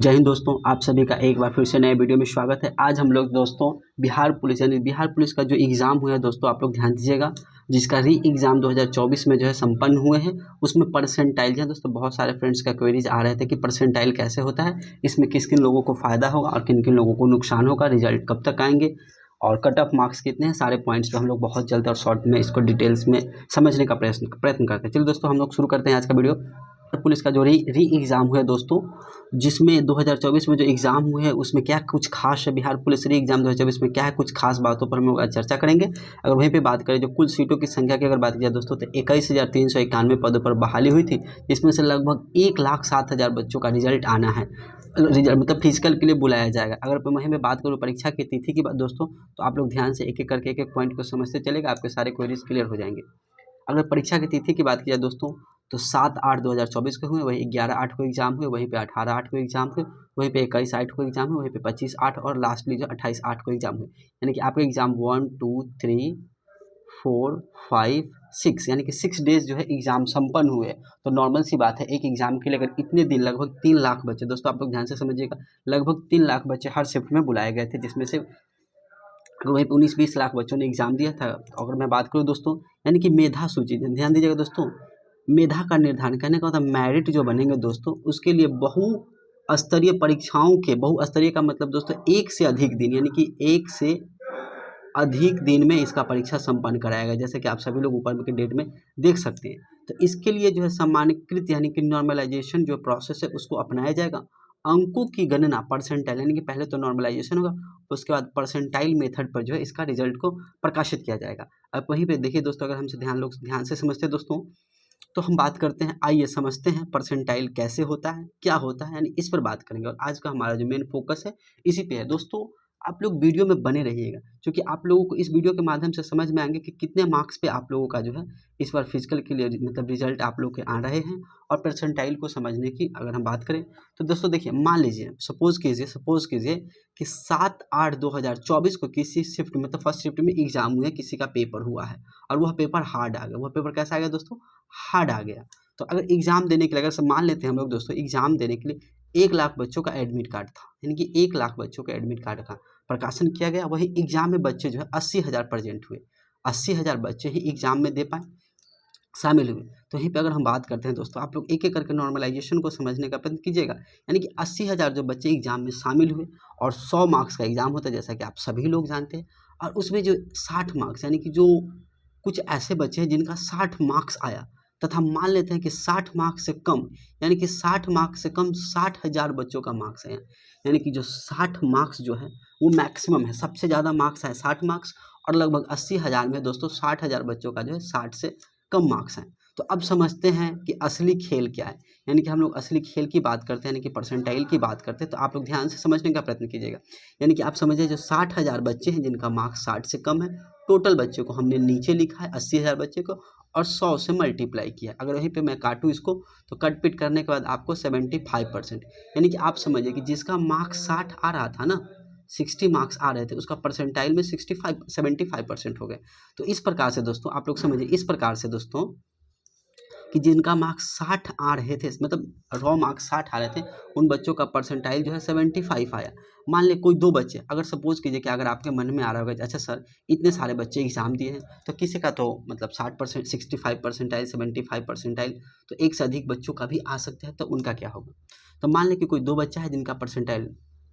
जय हिंद दोस्तों, आप सभी का एक बार फिर से नए वीडियो में स्वागत है। आज हम लोग दोस्तों बिहार पुलिस यानी बिहार पुलिस का जो एग्ज़ाम हुआ है दोस्तों, आप लोग ध्यान दीजिएगा, जिसका री एग्ज़ाम 2024 में जो है संपन्न हुए हैं। उसमें परसेंटाइल जो है दोस्तों, बहुत सारे फ्रेंड्स का क्वेरीज आ रहे थे कि परसेंटाइल कैसे होता है, इसमें किन किन लोगों को फ़ायदा होगा और किन किन लोगों को नुकसान होगा, रिजल्ट कब तक आएंगे और कट ऑफ मार्क्स कितने हैं, सारे पॉइंट्स पे हम लोग बहुत जल्द और शॉर्ट में इसको डिटेल्स में समझने का प्रयत्न करते हैं। चलिए दोस्तों, हम लोग शुरू करते हैं आज का वीडियो। पुलिस का जो री एग्ज़ाम हुआ है दोस्तों, जिसमें 2024 में जो एग्ज़ाम हुए हैं उसमें क्या कुछ खास है, बिहार पुलिस री एग्ज़ाम 2024 में क्या है, कुछ खास बातों पर हम लोग आज चर्चा करेंगे। अगर वहीं पे बात करें जो कुल सीटों की संख्या की अगर बात की जाए दोस्तों, तो 21,391 पदों पर बहाली हुई थी, जिसमें से लगभग 1,07,000 बच्चों का रिजल्ट आना है। रिजल्ट मतलब फिजिकल के लिए बुलाया जाएगा। अगर वहीं पे बात करूँ परीक्षा की तिथि की बात दोस्तों, तो आप लोग ध्यान से एक एक करके एक एक पॉइंट को समझते चलेगा, आपके सारे क्वेरीज क्लियर हो जाएंगे। अगर परीक्षा की तिथि की बात की जाए दोस्तों, तो 7/8/2024 को हुए, वही 11/8 को एग्जाम हुए, वहीं पे 18/8 को एग्जाम हुए, वहीं पे 21/8 को एग्जाम हुए, वहीं पे 25/8 और लास्टली जो 28/8 को एग्जाम हुए। यानी कि आपके एग्जाम 1 2 3 4 5 6 यानी कि 6 डेज जो है एग्जाम संपन्न हुए। तो नॉर्मल सी बात है, एक एग्जाम के लिए अगर इतने दिन लगभग 3 लाख बच्चे, दोस्तों आप लोग ध्यान से समझिएगा, लगभग 3 लाख बच्चे हर शिफ्ट में बुलाए गए थे, जिसमें से वहीं पे 19-20 लाख बच्चों ने एग्जाम दिया था। अगर मैं बात करूँ दोस्तों, यानी कि मेधा सूची, ध्यान दीजिएगा दोस्तों, मेधा का निर्धारण करने का होता है, मेरिट जो बनेंगे दोस्तों, उसके लिए बहुस्तरीय परीक्षाओं के, बहुस्तरीय का मतलब दोस्तों एक से अधिक दिन, यानी कि एक से अधिक दिन में इसका परीक्षा संपन्न कराएगा, जैसे कि आप सभी लोग ऊपर के डेट में देख सकते हैं। तो इसके लिए जो है सामान्यकृत यानी कि नॉर्मलाइजेशन जो प्रोसेस है उसको अपनाया जाएगा। अंकों की गणना परसेंटाइल, यानी कि पहले तो नॉर्मलाइजेशन होगा, उसके बाद परसेंटाइल मेथड पर जो है इसका रिजल्ट को प्रकाशित किया जाएगा। अब वहीं पे देखिए दोस्तों, अगर हमसे ध्यान से समझते हैं दोस्तों, तो हम बात करते हैं, आइए समझते हैं परसेंटाइल कैसे होता है, क्या होता है, यानी इस पर बात करेंगे। और आज का हमारा जो मेन फोकस है इसी पे है दोस्तों। आप लोग वीडियो में बने रहिएगा, क्योंकि आप लोगों को इस वीडियो के माध्यम से समझ में आएंगे कि कितने मार्क्स पे आप लोगों का जो है इस बार फिजिकल के लिए मतलब रिजल्ट आप लोग के आ रहे हैं। और परसेंटाइल को समझने की अगर हम बात करें तो दोस्तों देखिए, मान लीजिए सपोज कीजिए कि 7/8/2024 को किसी शिफ्ट मतलब फर्स्ट शिफ्ट में एग्जाम हुए, किसी का पेपर हुआ है और वह पेपर हार्ड आ गया। वह पेपर कैसा आ गया दोस्तों? हार्ड आ गया। तो अगर एग्जाम देने के लिए, अगर मान लेते हैं हम लोग दोस्तों, एग्जाम देने के लिए 1 लाख बच्चों का एडमिट कार्ड था, यानी कि 1 लाख बच्चों का एडमिट कार्ड का प्रकाशन किया गया। वही एग्जाम में बच्चे जो है 80,000 प्रेजेंट हुए, 80,000 बच्चे ही एग्जाम में दे पाए, शामिल हुए। तो यहीं पे अगर हम बात करते हैं दोस्तों, आप लोग एक एक करके नॉर्मलाइजेशन को समझने का प्रयत्न कीजिएगा। यानी कि 80,000 जो बच्चे एग्जाम में शामिल हुए, और 100 मार्क्स का एग्जाम होता है, जैसा कि आप सभी लोग जानते हैं। और उसमें जो 60 मार्क्स, यानी कि जो कुछ ऐसे बच्चे हैं जिनका 60 मार्क्स आया, तथा मान लेते हैं कि 60 मार्क्स से कम, यानी कि 60 मार्क्स से कम 60,000 बच्चों का मार्क्स आया, यानी कि जो 60 मार्क्स जो है वो मैक्सिमम है, सबसे ज़्यादा मार्क्स है 60 मार्क्स। और लगभग 80,000 में दोस्तों 60,000 बच्चों का जो है 60 से कम मार्क्स हैं। तो अब समझते हैं कि असली खेल क्या है, यानी कि हम लोग असली खेल की बात करते हैं, यानी कि परसेंटाइल की बात करते हैं। तो आप लोग ध्यान से समझने का प्रयत्न कीजिएगा। यानी कि आप समझिए, जो 60,000 बच्चे हैं जिनका मार्क्स 60 से कम है, टोटल बच्चे को हमने नीचे लिखा है 80,000 बच्चे को, और 100 से मल्टीप्लाई किया। अगर वहीं पे मैं काटूँ इसको, तो कट पिट करने के बाद आपको 75%, यानी कि आप समझिए कि जिसका मार्क्स 60 आ रहा था ना, 60 मार्क्स आ रहे थे, उसका परसेंटाइल में 75% हो गए। तो इस प्रकार से दोस्तों आप लोग समझिए, इस प्रकार से दोस्तों कि जिनका मार्क्स 60 आ रहे थे, मतलब रॉ मार्क्स 60 आ रहे थे, उन बच्चों का परसेंटाइल जो है 75 आया। मान ले कोई 2 बच्चे, अगर सपोज कीजिए कि अगर आपके मन में आ रहा होगा, अच्छा सर इतने सारे बच्चे एग्जाम दिए हैं, तो किसी का तो मतलब 60%, 65 परसेंटाइल, 75 परसेंटाइल, तो एक से अधिक बच्चों का भी आ सकता है, तो उनका क्या होगा? तो मान लें कि कोई 2 बच्चा है जिनका परसेंटाइल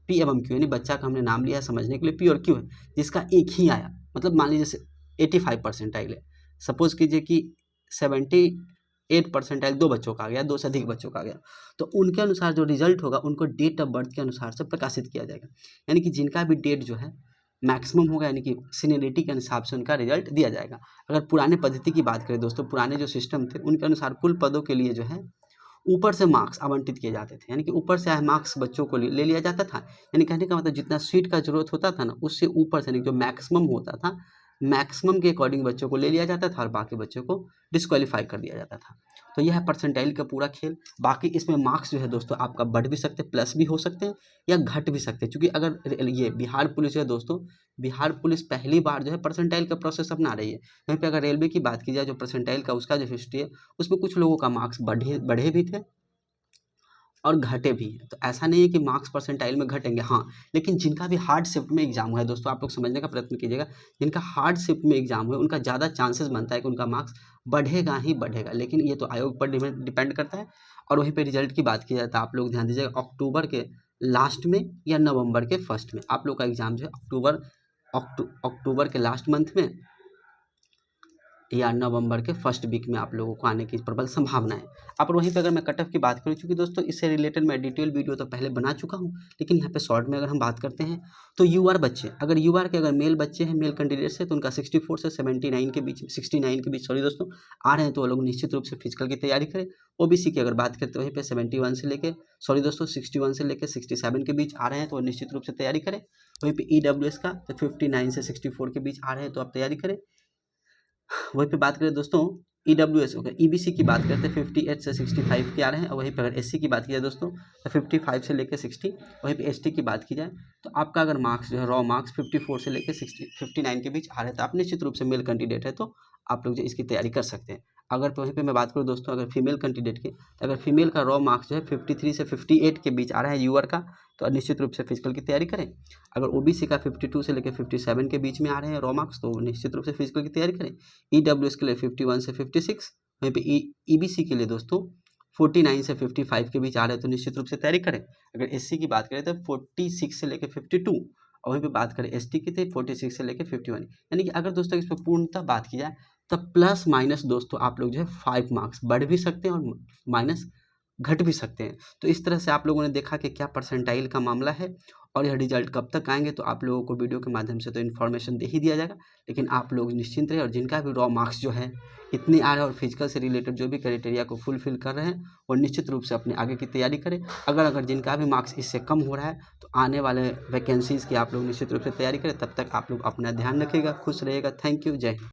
पी एवं क्यू, यानी बच्चा का हमने नाम लिया है समझने के लिए, पी और क्यू है, जिसका एक ही आया, मतलब मान लीजिए 85 परसेंटाइल है। सपोज कीजिए कि 78 परसेंटाइल 2 बच्चों का आ गया, 2 से अधिक बच्चों का आ गया, तो उनके अनुसार जो रिजल्ट होगा उनको डेट ऑफ बर्थ के अनुसार से प्रकाशित किया जाएगा। यानी कि जिनका भी डेट जो है मैक्सिमम होगा, यानी कि सीनियरिटी के हिसाब से उनका रिजल्ट दिया जाएगा। अगर पुराने पद्धति की बात करें दोस्तों, पुराने जो सिस्टम थे उनके अनुसार कुल पदों के लिए जो है ऊपर से मार्क्स आवंटित किए जाते थे, यानी कि ऊपर से आए मार्क्स बच्चों को ले लिया जाता था। यानी कहने का मतलब जितना सीट का जरूरत होता था ना, उससे ऊपर से, यानी जो मैक्सिमम होता था, मैक्सिमम के अकॉर्डिंग बच्चों को ले लिया जाता था और बाकी बच्चों को डिस्क्वालीफाई कर दिया जाता था। तो यह है परसेंटाइल का पूरा खेल। बाकी इसमें मार्क्स जो है दोस्तों आपका बढ़ भी सकते हैं, प्लस भी हो सकते हैं या घट भी सकते हैं, क्योंकि अगर ये बिहार पुलिस है दोस्तों, बिहार पुलिस पहली बार जो है परसेंटाइल का प्रोसेस अपना रही है। वहीं पे अगर रेलवे की बात की जाए, जो परसेंटाइल का उसका जो हिस्ट्री है, उसमें कुछ लोगों का मार्क्स बढ़े भी थे और घटे भी हैं। तो ऐसा नहीं है कि मार्क्स परसेंटाइल में घटेंगे, हाँ, लेकिन जिनका भी हार्ड शिफ्ट में एग्जाम हुआ है दोस्तों, आप लोग समझने का प्रयत्न कीजिएगा, जिनका हार्ड शिफ्ट में एग्जाम हुआ है उनका ज़्यादा चांसेस बनता है कि उनका मार्क्स बढ़ेगा ही बढ़ेगा, लेकिन ये तो आयोग पर डिपेंड करता है। और वहीं पे रिजल्ट की बात की जाए तो आप लोग ध्यान दीजिएगा, अक्टूबर के लास्ट में या नवंबर के फर्स्ट में आप लोग का एग्जाम जो है अक्टूबर के लास्ट मंथ में या नवंबर के फर्स्ट वीक में आप लोगों को आने की प्रबल संभावना है। अब वहीं पे अगर मैं कट ऑफ की बात करूँ, चूँकि दोस्तों इससे रिलेटेड मैं डिटेल वीडियो तो पहले बना चुका हूँ, लेकिन यहाँ पे शॉर्ट में अगर हम बात करते हैं तो यूआर बच्चे, अगर यूआर के अगर मेल बच्चे हैं, मेल कैंडिडेट्स हैं, तो उनका 64 से 79 के बीच 69 के बीच दोस्तों आ रहे हैं, तो वो लोग निश्चित रूप से फिजिकल की तैयारी करें। ओबीसी की अगर बात करते हैं वहीं पे 71 से लेके 61 से लेकर 67 के बीच आ रहे हैं, तो निश्चित रूप से तैयारी करें। वहीं पे ईडब्ल्यूएस का तो 59 से 64 के बीच आ रहे हैं, तो आप तैयारी करें। वहीं पे बात करें दोस्तों ईडब्ल्यूएस होगा, ईबीसी की बात करते हैं 58 से 65 के आ रहे हैं। और वहीं पे अगर एससी की बात की जाए दोस्तों तो 55 से लेकर 60। वहीं पे एसटी की बात की जाए तो आपका अगर मार्क्स जो है रॉ मार्क्स 54 से लेकर 59 के बीच आ रहे हैं, तो आप निश्चित रूप से मेल कैंडिडेट है तो आप लोग जो इसकी तैयारी कर सकते हैं। अगर वहीं पे मैं बात करूँ दोस्तों अगर फीमेल कैंडिडेट की, तो अगर फीमेल का रॉ मार्क्स जो है 53 से 58 के बीच आ रहा है यूआर का, तो निश्चित रूप से फिजिकल की तैयारी करें। अगर ओबीसी का 52 से लेकर 57 के बीच में आ रहे हैं रॉ मार्क्स, तो निश्चित रूप से फिजिकल की तैयारी करें। ईडब्ल्यूएस के लिए 51 से 56, वहीं पे ईबीसी के लिए दोस्तों 49 से 55 के बीच आ रहे हैं, तो निश्चित रूप से तैयारी करें। अगर एससी की बात करें तो 46 से लेकर 52, और वहीं पे बात करें एसटी की तो 46 से लेकर 51। यानी कि अगर दोस्तों इस पर पूर्णतः बात की जाए तो प्लस माइनस दोस्तों आप लोग जो है 5 मार्क्स बढ़ भी सकते हैं और माइनस घट भी सकते हैं। तो इस तरह से आप लोगों ने देखा कि क्या परसेंटाइल का मामला है और यह रिजल्ट कब तक आएंगे, तो आप लोगों को वीडियो के माध्यम से तो इन्फॉर्मेशन दे ही दिया जाएगा, लेकिन आप लोग निश्चिंत रहे। और जिनका भी रॉ मार्क्स जो है इतने आ रहे हैं और फिजिकल से रिलेटेड जो भी क्राइटेरिया को फुलफिल कर रहे हैं, वो निश्चित रूप से अपने आगे की तैयारी करें। अगर जिनका भी मार्क्स इससे कम हो रहा है, तो आने वाले वैकेंसीज़ की आप लोग निश्चित रूप से तैयारी करें। तब तक आप लोग अपना ध्यान रखिएगा, खुश रहिएगा। थैंक यू, जय हिंद।